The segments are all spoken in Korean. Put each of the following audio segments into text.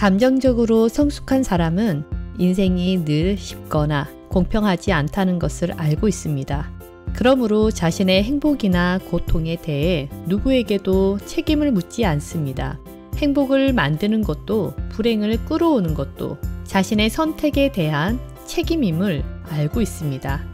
감정적으로 성숙한 사람은 인생이 늘 쉽거나 공평하지 않다는 것을 알고 있습니다. 그러므로 자신의 행복이나 고통에 대해 누구에게도 책임을 묻지 않습니다. 행복을 만드는 것도 불행을 끌어오는 것도 자신의 선택에 대한 책임임을 알고 있습니다.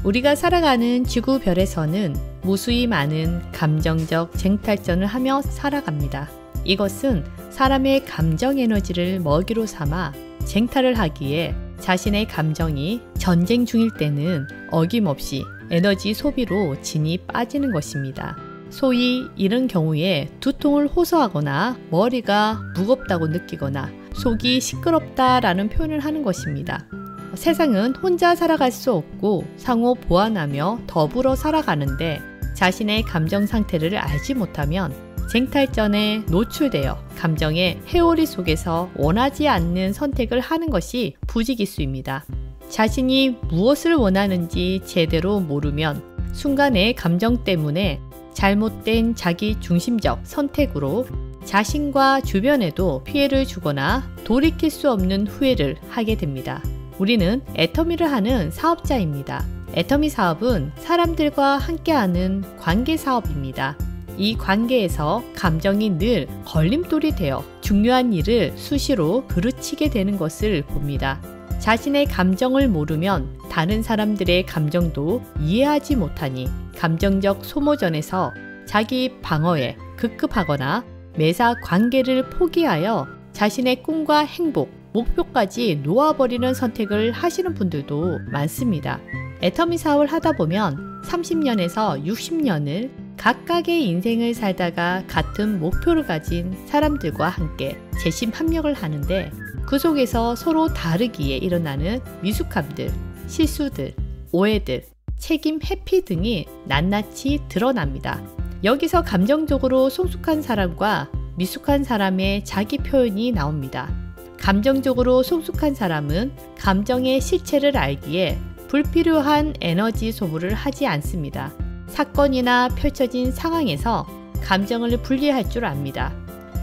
우리가 살아가는 지구별에서는 무수히 많은 감정적 쟁탈전을 하며 살아갑니다. 이것은 사람의 감정 에너지를 먹이로 삼아 쟁탈을 하기에 자신의 감정이 전쟁 중일 때는 어김없이 에너지 소비로 진이 빠지는 것입니다. 소위 이런 경우에 두통을 호소하거나 머리가 무겁다고 느끼거나 속이 시끄럽다라는 표현을 하는 것입니다. 세상은 혼자 살아갈 수 없고 상호 보완하며 더불어 살아가는데 자신의 감정 상태를 알지 못하면 쟁탈전에 노출되어 감정의 회오리 속에서 원하지 않는 선택을 하는 것이 부지기수입니다. 자신이 무엇을 원하는지 제대로 모르면 순간의 감정 때문에 잘못된 자기 중심적 선택으로 자신과 주변에도 피해를 주거나 돌이킬 수 없는 후회를 하게 됩니다. 우리는 애터미를 하는 사업자입니다. 애터미 사업은 사람들과 함께하는 관계 사업입니다. 이 관계에서 감정이 늘 걸림돌이 되어 중요한 일을 수시로 그르치게 되는 것을 봅니다. 자신의 감정을 모르면 다른 사람들의 감정도 이해하지 못하니 감정적 소모전에서 자기 방어에 급급하거나 매사 관계를 포기하여 자신의 꿈과 행복, 목표까지 놓아버리는 선택을 하시는 분들도 많습니다. 애터미 사업을 하다 보면 30년에서 60년을 각각의 인생을 살다가 같은 목표를 가진 사람들과 함께 재심합력을 하는데 그 속에서 서로 다르기에 일어나는 미숙함들, 실수들, 오해들, 책임 회피 등이 낱낱이 드러납니다. 여기서 감정적으로 성숙한 사람과 미숙한 사람의 자기 표현이 나옵니다. 감정적으로 성숙한 사람은 감정의 실체를 알기에 불필요한 에너지 소모를 하지 않습니다. 사건이나 펼쳐진 상황에서 감정을 분리할 줄 압니다.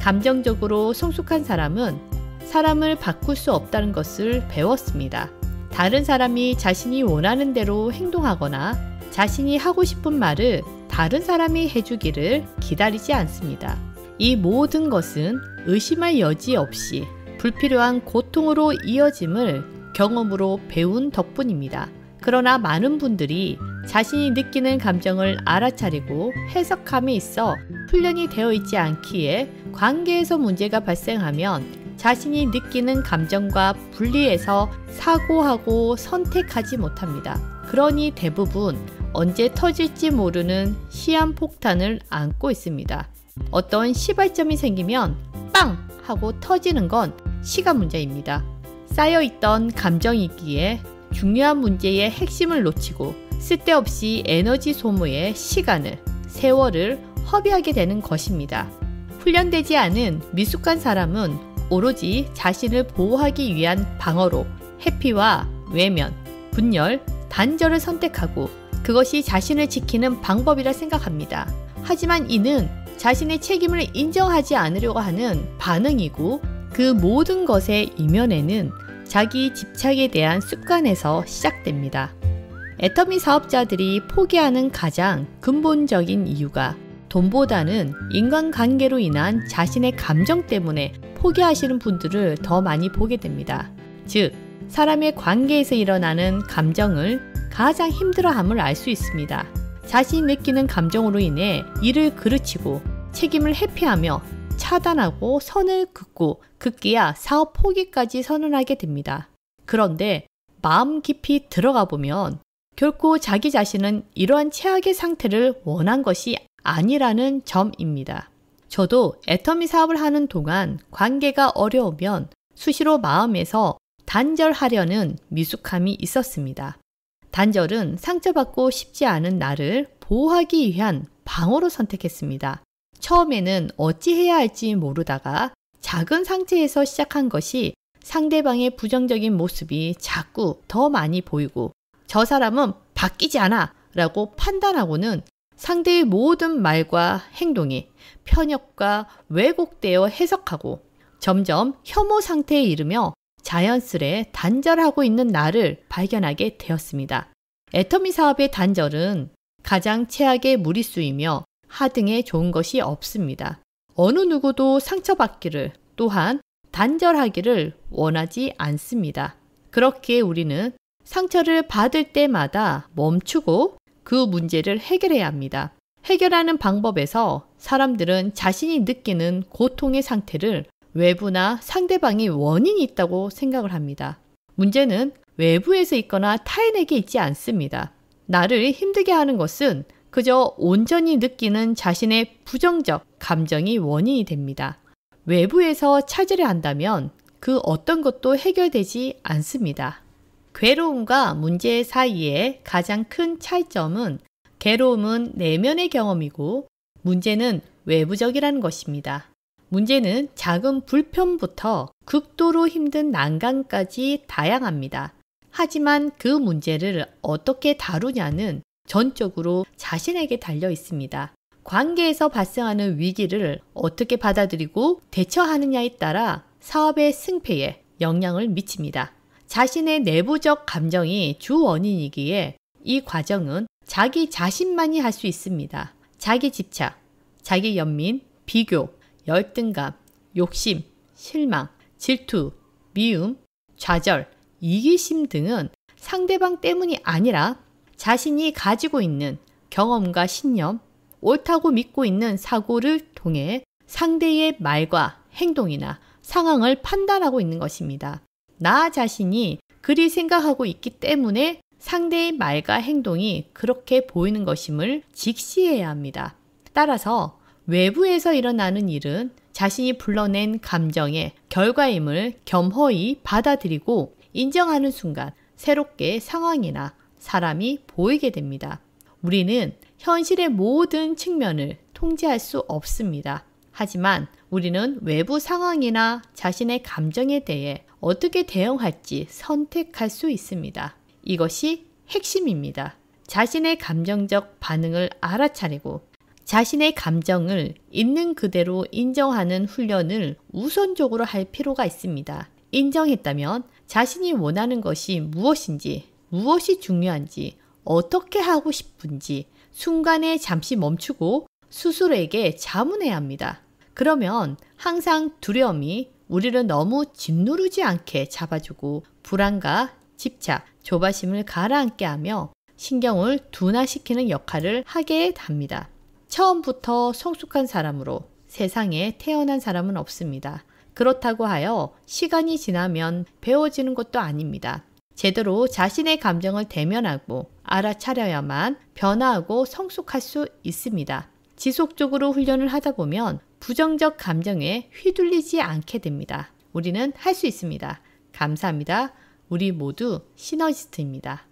감정적으로 성숙한 사람은 사람을 바꿀 수 없다는 것을 배웠습니다. 다른 사람이 자신이 원하는 대로 행동하거나 자신이 하고 싶은 말을 다른 사람이 해주기를 기다리지 않습니다. 이 모든 것은 의심할 여지 없이 불필요한 고통으로 이어짐을 경험으로 배운 덕분입니다. 그러나 많은 분들이 자신이 느끼는 감정을 알아차리고 해석함에 있어 훈련이 되어 있지 않기에 관계에서 문제가 발생하면 자신이 느끼는 감정과 분리해서 사고하고 선택하지 못합니다. 그러니 대부분 언제 터질지 모르는 시한폭탄을 안고 있습니다. 어떤 시발점이 생기면 빵! 하고 터지는 건 시간 문제입니다. 쌓여있던 감정이기에 중요한 문제의 핵심을 놓치고 쓸데없이 에너지 소모에 시간을, 세월을 허비하게 되는 것입니다. 훈련되지 않은 미숙한 사람은 오로지 자신을 보호하기 위한 방어로 회피와 외면, 분열, 단절을 선택하고 그것이 자신을 지키는 방법이라 생각합니다. 하지만 이는 자신의 책임을 인정하지 않으려고 하는 반응이고 그 모든 것의 이면에는 자기 집착에 대한 습관에서 시작됩니다. 애터미 사업자들이 포기하는 가장 근본적인 이유가 돈보다는 인간관계로 인한 자신의 감정 때문에 포기하시는 분들을 더 많이 보게 됩니다. 즉, 사람의 관계에서 일어나는 감정을 가장 힘들어함을 알 수 있습니다. 자신이 느끼는 감정으로 인해 일을 그르치고 책임을 회피하며 차단하고 선을 긋고 급기야 사업 포기까지 선언하게 됩니다. 그런데 마음 깊이 들어가 보면 결코 자기 자신은 이러한 최악의 상태를 원한 것이 아니라는 점입니다. 저도 애터미 사업을 하는 동안 관계가 어려우면 수시로 마음에서 단절하려는 미숙함이 있었습니다. 단절은 상처받고 싶지 않은 나를 보호하기 위한 방어로 선택했습니다. 처음에는 어찌해야 할지 모르다가 작은 상처에서 시작한 것이 상대방의 부정적인 모습이 자꾸 더 많이 보이고 저 사람은 바뀌지 않아 라고 판단하고는 상대의 모든 말과 행동이 편협과 왜곡되어 해석하고 점점 혐오 상태에 이르며 자연스레 단절하고 있는 나를 발견하게 되었습니다. 애터미 사업의 단절은 가장 최악의 무리수이며 하등에 좋은 것이 없습니다. 어느 누구도 상처받기를 또한 단절하기를 원하지 않습니다. 그렇기에 우리는 상처를 받을 때마다 멈추고 그 문제를 해결해야 합니다. 해결하는 방법에서 사람들은 자신이 느끼는 고통의 상태를 외부나 상대방이 원인이 있다고 생각을 합니다. 문제는 외부에서 있거나 타인에게 있지 않습니다. 나를 힘들게 하는 것은 그저 온전히 느끼는 자신의 부정적 감정이 원인이 됩니다. 외부에서 찾으려 한다면 그 어떤 것도 해결되지 않습니다. 괴로움과 문제 사이의 가장 큰 차이점은 괴로움은 내면의 경험이고 문제는 외부적이라는 것입니다. 문제는 작은 불편부터 극도로 힘든 난관까지 다양합니다. 하지만 그 문제를 어떻게 다루냐는 전적으로 자신에게 달려 있습니다. 관계에서 발생하는 위기를 어떻게 받아들이고 대처하느냐에 따라 사업의 승패에 영향을 미칩니다. 자신의 내부적 감정이 주 원인이기에 이 과정은 자기 자신만이 할 수 있습니다. 자기 집착, 자기 연민, 비교, 열등감, 욕심, 실망, 질투, 미움, 좌절, 이기심 등은 상대방 때문이 아니라 자신이 가지고 있는 경험과 신념, 옳다고 믿고 있는 사고를 통해 상대의 말과 행동이나 상황을 판단하고 있는 것입니다. 나 자신이 그리 생각하고 있기 때문에 상대의 말과 행동이 그렇게 보이는 것임을 직시해야 합니다. 따라서 외부에서 일어나는 일은 자신이 불러낸 감정의 결과임을 겸허히 받아들이고 인정하는 순간 새롭게 상황이나 사람이 보이게 됩니다. 우리는 현실의 모든 측면을 통제할 수 없습니다. 하지만 우리는 외부 상황이나 자신의 감정에 대해 어떻게 대응할지 선택할 수 있습니다. 이것이 핵심입니다. 자신의 감정적 반응을 알아차리고 자신의 감정을 있는 그대로 인정하는 훈련을 우선적으로 할 필요가 있습니다. 인정했다면 자신이 원하는 것이 무엇인지, 무엇이 중요한지, 어떻게 하고 싶은지 순간에 잠시 멈추고 스스로에게 자문해야 합니다. 그러면 항상 두려움이 우리를 너무 짓누르지 않게 잡아주고 불안과 집착, 조바심을 가라앉게 하며 신경을 둔화시키는 역할을 하게 합니다. 처음부터 성숙한 사람으로 세상에 태어난 사람은 없습니다. 그렇다고 하여 시간이 지나면 배워지는 것도 아닙니다. 제대로 자신의 감정을 대면하고 알아차려야만 변화하고 성숙할 수 있습니다. 지속적으로 훈련을 하다 보면 부정적 감정에 휘둘리지 않게 됩니다. 우리는 할 수 있습니다. 감사합니다. 우리 모두 시너지스트입니다.